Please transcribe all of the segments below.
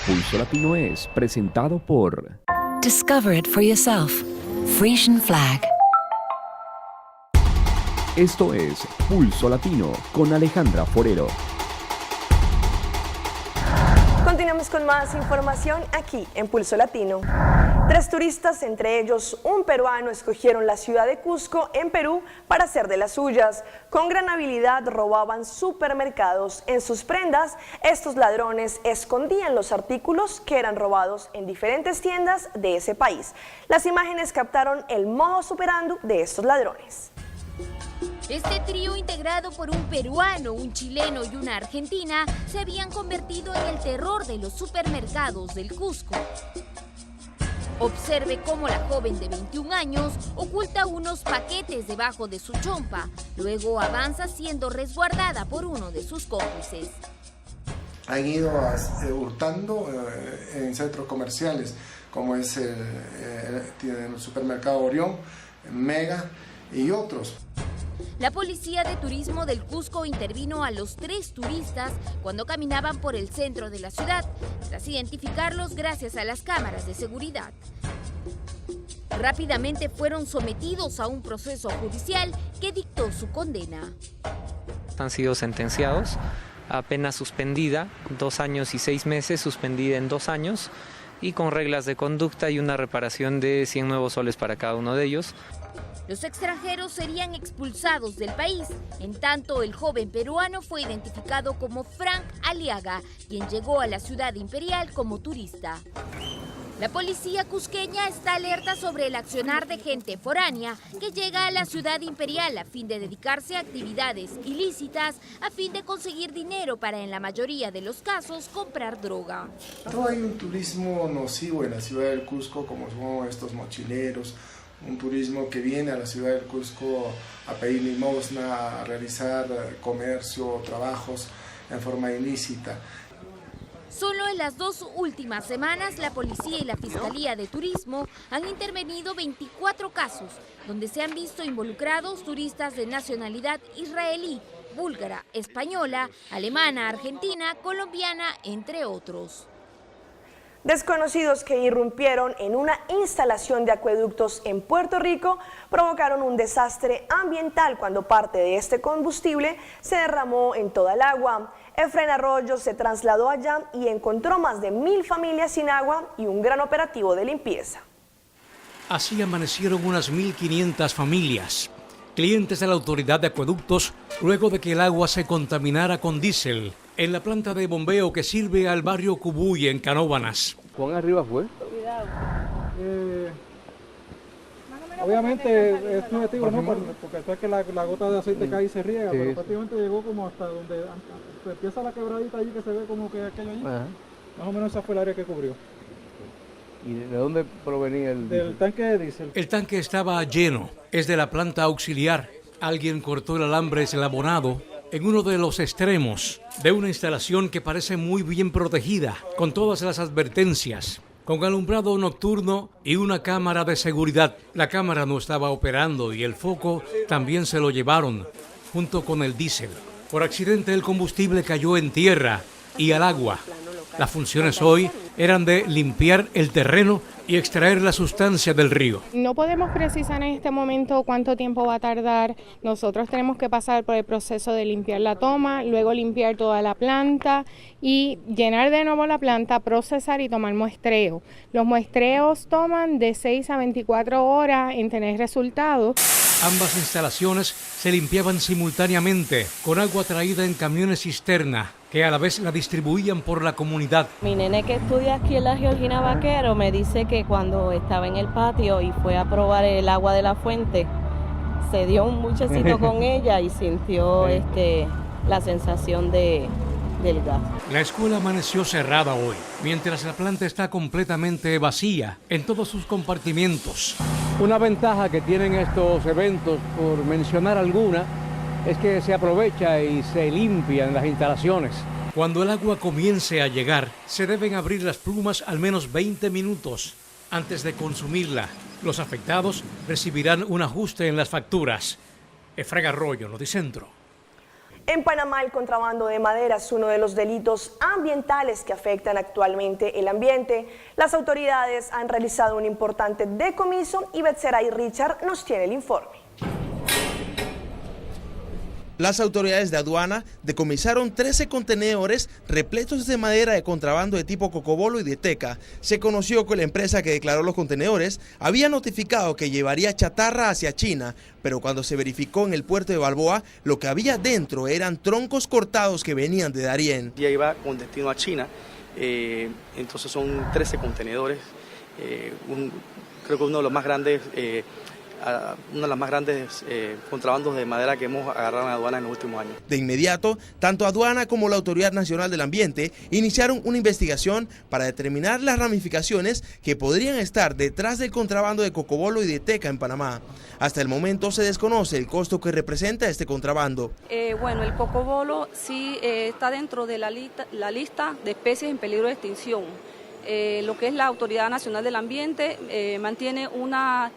Pulso Latino es presentado por Discover it for yourself. Frisian Flag. Esto es Pulso Latino con Alejandra Forero. Continuamos con más información aquí en Pulso Latino. 3 turistas, entre ellos un peruano, escogieron la ciudad de Cusco, en Perú, para hacer de las suyas. Con gran habilidad robaban supermercados. En sus prendas, estos ladrones escondían los artículos que eran robados en diferentes tiendas de ese país. Las imágenes captaron el modus operandi de estos ladrones. Este trío, integrado por un peruano, un chileno y una argentina, se habían convertido en el terror de los supermercados del Cusco. Observe cómo la joven de 21 años oculta unos paquetes debajo de su chompa. Luego avanza siendo resguardada por uno de sus cómplices. Han ido hurtando en centros comerciales, como es el supermercado Orión, Mega y otros. La policía de turismo del Cusco intervino a los 3 turistas cuando caminaban por el centro de la ciudad, tras identificarlos gracias a las cámaras de seguridad. Rápidamente fueron sometidos a un proceso judicial que dictó su condena. Han sido sentenciados a pena suspendida, 2 años y 6 meses, suspendida en 2 años, y con reglas de conducta y una reparación de 100 nuevos soles para cada uno de ellos. Los extranjeros serían expulsados del país. En tanto, el joven peruano fue identificado como Frank Aliaga, quien llegó a la ciudad imperial como turista. La policía cusqueña está alerta sobre el accionar de gente foránea que llega a la ciudad imperial a fin de dedicarse a actividades ilícitas, a fin de conseguir dinero para, en la mayoría de los casos, comprar droga. No hay un turismo nocivo en la ciudad del Cusco, como son estos mochileros, un turismo que viene a la ciudad del Cusco a pedir limosna, a realizar comercio, trabajos en forma ilícita. Solo en las 2 últimas semanas, la policía y la Fiscalía de Turismo han intervenido 24 casos, donde se han visto involucrados turistas de nacionalidad israelí, búlgara, española, alemana, argentina, colombiana, entre otros. Desconocidos que irrumpieron en una instalación de acueductos en Puerto Rico provocaron un desastre ambiental cuando parte de este combustible se derramó en toda el agua. Efraín Arroyo se trasladó allá y encontró más de 1000 familias sin agua y un gran operativo de limpieza. Así amanecieron unas 1500 familias, clientes de la autoridad de acueductos, luego de que el agua se contaminara con diésel en la planta de bombeo que sirve al barrio Cubuy en Canóvanas. ¿Cuán arriba fue? Cuidado. Obviamente es subjetivo, ¿no? Porque sabes que la gota de aceite cae y se riega, pero prácticamente llegó como hasta donde empieza la quebradita allí que se ve como que aquello allí. Ajá. Más o menos esa fue el área que cubrió. ¿Y de dónde provenía el diésel? Del tanque de diésel. El tanque estaba lleno, es de la planta auxiliar. Alguien cortó el alambre eslabonado en uno de los extremos de una instalación que parece muy bien protegida, con todas las advertencias, con alumbrado nocturno y una cámara de seguridad. La cámara no estaba operando y el foco también se lo llevaron, junto con el diésel. Por accidente el combustible cayó en tierra y al agua. Las funciones hoy eran de limpiar el terreno y extraer la sustancia del río. No podemos precisar en este momento cuánto tiempo va a tardar. Nosotros tenemos que pasar por el proceso de limpiar la toma, luego limpiar toda la planta y llenar de nuevo la planta, procesar y tomar muestreo. Los muestreos toman de 6 a 24 horas en tener resultados. Ambas instalaciones se limpiaban simultáneamente con agua traída en camiones cisterna, que a la vez la distribuían por la comunidad. Mi nene que estudia aquí en la Georgina Vaquero me dice que cuando estaba en el patio y fue a probar el agua de la fuente, se dio un muchachito con ella y sintió la sensación del gas. La escuela amaneció cerrada hoy, mientras la planta está completamente vacía en todos sus compartimientos. Una ventaja que tienen estos eventos, por mencionar alguna, es que se aprovecha y se limpian las instalaciones. Cuando el agua comience a llegar, se deben abrir las plumas al menos 20 minutos antes de consumirla. Los afectados recibirán un ajuste en las facturas. Efraín Arroyo, Noticentro. En Panamá, el contrabando de madera es uno de los delitos ambientales que afectan actualmente el ambiente. Las autoridades han realizado un importante decomiso y Betseray Richard nos tiene el informe. Las autoridades de aduana decomisaron 13 contenedores repletos de madera de contrabando de tipo cocobolo y de teca. Se conoció que la empresa que declaró los contenedores había notificado que llevaría chatarra hacia China, pero cuando se verificó en el puerto de Balboa, lo que había dentro eran troncos cortados que venían de Darién. Ya iba con destino a China, entonces son 13 contenedores, creo que uno de los más grandes una de las más grandes contrabandos de madera que hemos agarrado en aduana en los últimos años. De inmediato, tanto aduana como la Autoridad Nacional del Ambiente iniciaron una investigación para determinar las ramificaciones que podrían estar detrás del contrabando de cocobolo y de teca en Panamá. Hasta el momento se desconoce el costo que representa este contrabando. Bueno, el cocobolo sí está dentro de la lista de especies en peligro de extinción. Lo que es la Autoridad Nacional del Ambiente mantiene una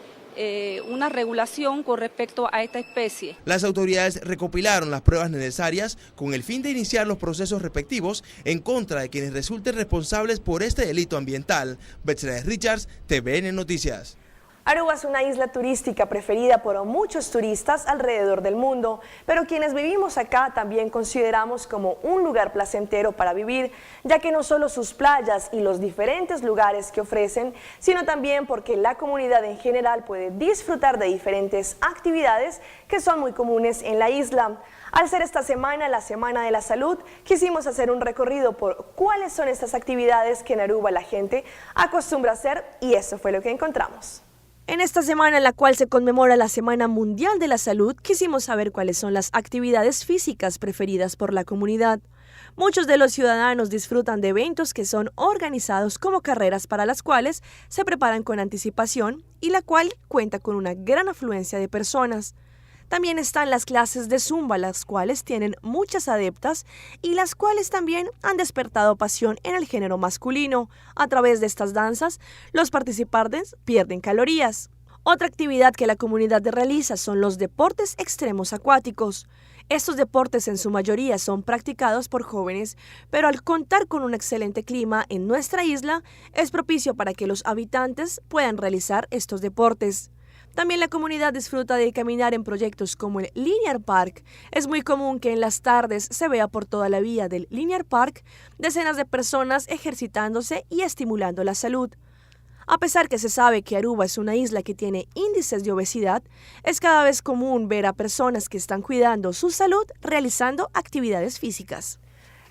regulación con respecto a esta especie. Las autoridades recopilaron las pruebas necesarias con el fin de iniciar los procesos respectivos en contra de quienes resulten responsables por este delito ambiental. Betseray Richards, TVN Noticias. Aruba es una isla turística preferida por muchos turistas alrededor del mundo, pero quienes vivimos acá también consideramos como un lugar placentero para vivir, ya que no solo sus playas y los diferentes lugares que ofrecen, sino también porque la comunidad en general puede disfrutar de diferentes actividades que son muy comunes en la isla. Al ser esta semana la Semana de la Salud, quisimos hacer un recorrido por cuáles son estas actividades que en Aruba la gente acostumbra a hacer y eso fue lo que encontramos. En esta semana en la cual se conmemora la Semana Mundial de la Salud, quisimos saber cuáles son las actividades físicas preferidas por la comunidad. Muchos de los ciudadanos disfrutan de eventos que son organizados como carreras para las cuales se preparan con anticipación y la cual cuenta con una gran afluencia de personas. También están las clases de Zumba, las cuales tienen muchas adeptas y las cuales también han despertado pasión en el género masculino. A través de estas danzas, los participantes pierden calorías. Otra actividad que la comunidad realiza son los deportes extremos acuáticos. Estos deportes en su mayoría son practicados por jóvenes, pero al contar con un excelente clima en nuestra isla, es propicio para que los habitantes puedan realizar estos deportes. También la comunidad disfruta de caminar en proyectos como el Linear Park. Es muy común que en las tardes se vea por toda la vía del Linear Park decenas de personas ejercitándose y estimulando la salud. A pesar que se sabe que Aruba es una isla que tiene índices de obesidad, es cada vez común ver a personas que están cuidando su salud realizando actividades físicas.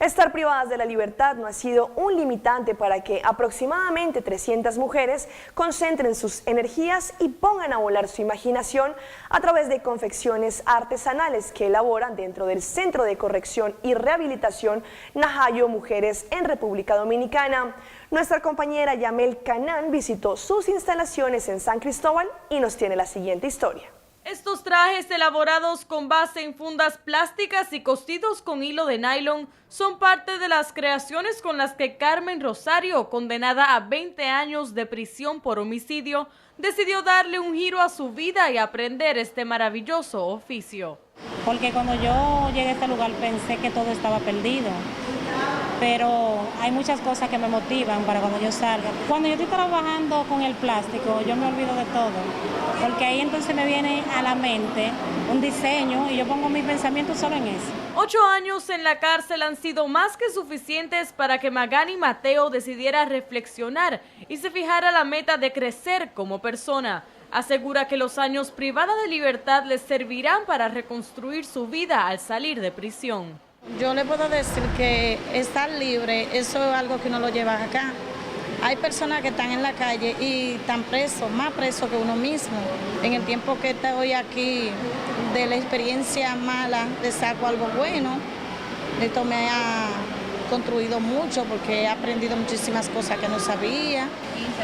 Estar privadas de la libertad no ha sido un limitante para que aproximadamente 300 mujeres concentren sus energías y pongan a volar su imaginación a través de confecciones artesanales que elaboran dentro del Centro de Corrección y Rehabilitación Najayo Mujeres en República Dominicana. Nuestra compañera Yamel Canán visitó sus instalaciones en San Cristóbal y nos tiene la siguiente historia. Estos trajes elaborados con base en fundas plásticas y cosidos con hilo de nylon son parte de las creaciones con las que Carmen Rosario, condenada a 20 años de prisión por homicidio, decidió darle un giro a su vida y aprender este maravilloso oficio. Porque cuando yo llegué a este lugar pensé que todo estaba perdido, pero hay muchas cosas que me motivan para cuando yo salga. Cuando yo estoy trabajando con el plástico, yo me olvido de todo, porque ahí entonces me viene a la mente un diseño y yo pongo mis pensamientos solo en eso. 8 años en la cárcel han sido más que suficientes para que Magani Mateo decidiera reflexionar y se fijara la meta de crecer como persona. Asegura que los años privada de libertad les servirán para reconstruir su vida al salir de prisión. Yo le puedo decir que estar libre, eso es algo que uno lo lleva acá. Hay personas que están en la calle y están presos, más presos que uno mismo. En el tiempo que estoy aquí, de la experiencia mala, le saco algo bueno. Esto me ha construido mucho porque he aprendido muchísimas cosas que no sabía.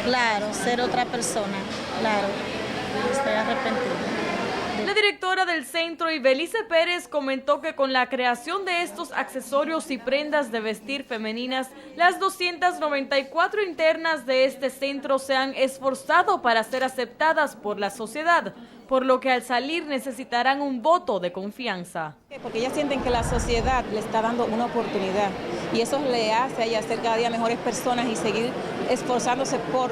Claro, ser otra persona, claro. Estoy arrepentida. La directora del centro, Ibelice Pérez, comentó que con la creación de estos accesorios y prendas de vestir femeninas, las 294 internas de este centro se han esforzado para ser aceptadas por la sociedad, por lo que al salir necesitarán un voto de confianza. Porque ellas sienten que la sociedad le está dando una oportunidad y eso le hace a ellas ser cada día mejores personas y seguir esforzándose por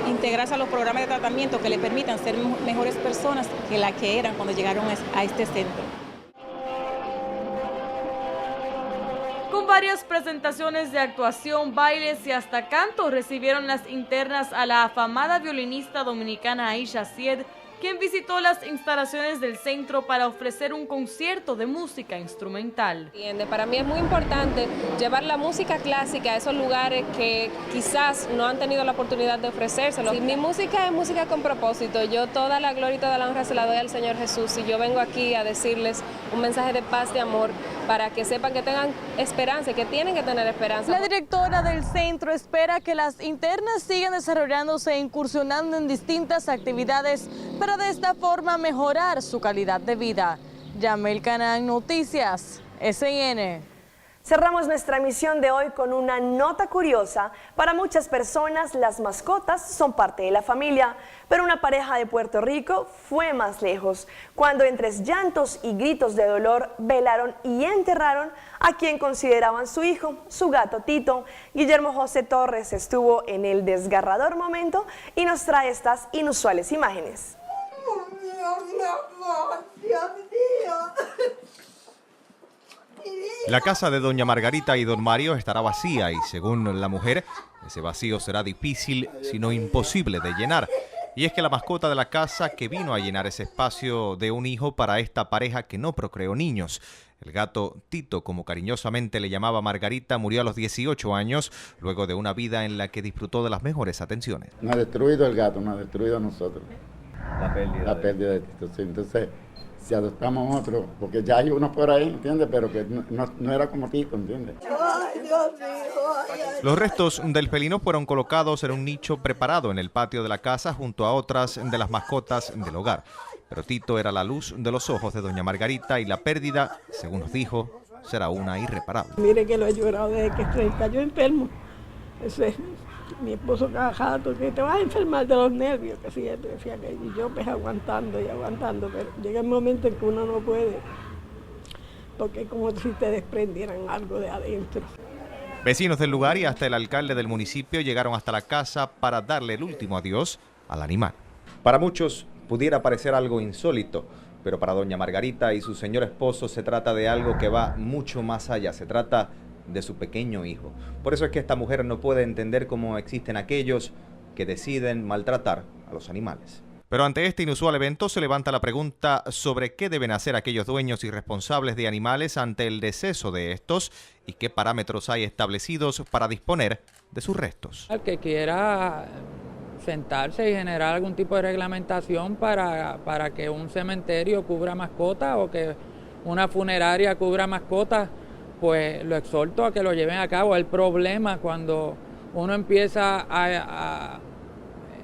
integrarse a los programas de tratamiento que le permitan ser mejores personas que la que eran cuando llegaron a este centro. Con varias presentaciones de actuación, bailes y hasta canto recibieron las internas a la afamada violinista dominicana Aisha Sied, quien visitó las instalaciones del centro para ofrecer un concierto de música instrumental. Para mí es muy importante llevar la música clásica a esos lugares que quizás no han tenido la oportunidad de ofrecérselo. Mi música es música con propósito. Yo toda la gloria y toda la honra se la doy al Señor Jesús y yo vengo aquí a decirles un mensaje de paz, de amor, para que sepan que tengan esperanza y que tienen que tener esperanza. La directora del centro espera que las internas sigan desarrollándose e incursionando en distintas actividades para de esta forma mejorar su calidad de vida. Yamel Canán, Noticias, SIN. Cerramos nuestra emisión de hoy con una nota curiosa. Para muchas personas, las mascotas son parte de la familia, pero una pareja de Puerto Rico fue más lejos, cuando entre llantos y gritos de dolor velaron y enterraron a quien consideraban su hijo, su gato Tito. Guillermo José Torres estuvo en el desgarrador momento y nos trae estas inusuales imágenes. La casa de doña Margarita y don Mario estará vacía y, según la mujer, ese vacío será difícil, si no imposible de llenar. Y es que la mascota de la casa que vino a llenar ese espacio de un hijo para esta pareja que no procreó niños. El gato Tito, como cariñosamente le llamaba Margarita, murió a los 18 años, luego de una vida en la que disfrutó de las mejores atenciones. No ha destruido el gato, no ha destruido a nosotros. La pérdida de Tito, sí. Entonces, si adoptamos otro, porque ya hay uno por ahí, ¿entiendes? Pero que no era como Tito, ¿entiendes? Ay, Dios mío. Los restos del felino fueron colocados en un nicho preparado en el patio de la casa junto a otras de las mascotas del hogar. Pero Tito era la luz de los ojos de doña Margarita y la pérdida, según nos dijo, será una irreparable. Mire que lo he llorado desde que se cayó enfermo. Mi esposo cada rato, que te vas a enfermar de los nervios, que sí, decía que y yo pues aguantando y aguantando, pero llega el momento en que uno no puede, porque es como si te desprendieran algo de adentro. Vecinos del lugar y hasta el alcalde del municipio llegaron hasta la casa para darle el último adiós al animal. Para muchos pudiera parecer algo insólito, pero para doña Margarita y su señor esposo se trata de algo que va mucho más allá, se trata de su pequeño hijo. Por eso es que esta mujer no puede entender cómo existen aquellos que deciden maltratar a los animales. Pero ante este inusual evento se levanta la pregunta sobre qué deben hacer aquellos dueños y responsables de animales ante el deceso de estos y qué parámetros hay establecidos para disponer de sus restos. El que quiera sentarse y generar algún tipo de reglamentación para que un cementerio cubra mascotas o que una funeraria cubra mascotas, pues lo exhorto a que lo lleven a cabo. El problema cuando uno empieza a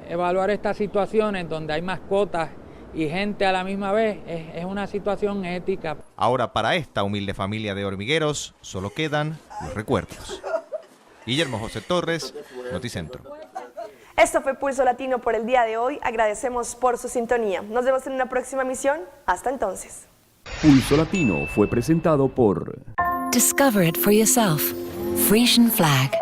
evaluar estas situaciones donde hay mascotas y gente a la misma vez, es una situación ética. Ahora para esta humilde familia de hormigueros solo quedan los recuerdos. Guillermo José Torres, Noticentro. Esto fue Pulso Latino por el día de hoy. Agradecemos por su sintonía. Nos vemos en una próxima emisión. Hasta entonces. Pulso Latino fue presentado por... Discover it for yourself. Frisian Flag.